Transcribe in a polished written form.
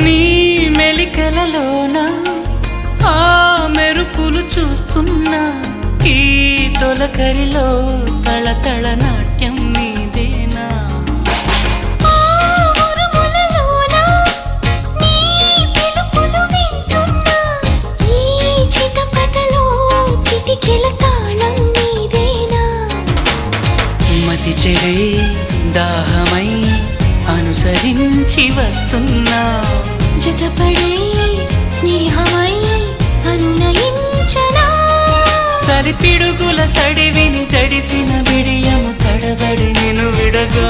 నీ మెలికలలోన ఆ మెరుపులు చూస్తున్నా ఈ తొలకరిలో తళతళ నాట్యం నీదేనా మతి చెడే దాహమై అనుసరించి వస్తున్నా జతపడే స్నేహమై అనునయించనా చలి పిడుగుల సడివిని జడిసిన బిడియము తడబడి నిన్ను విడగా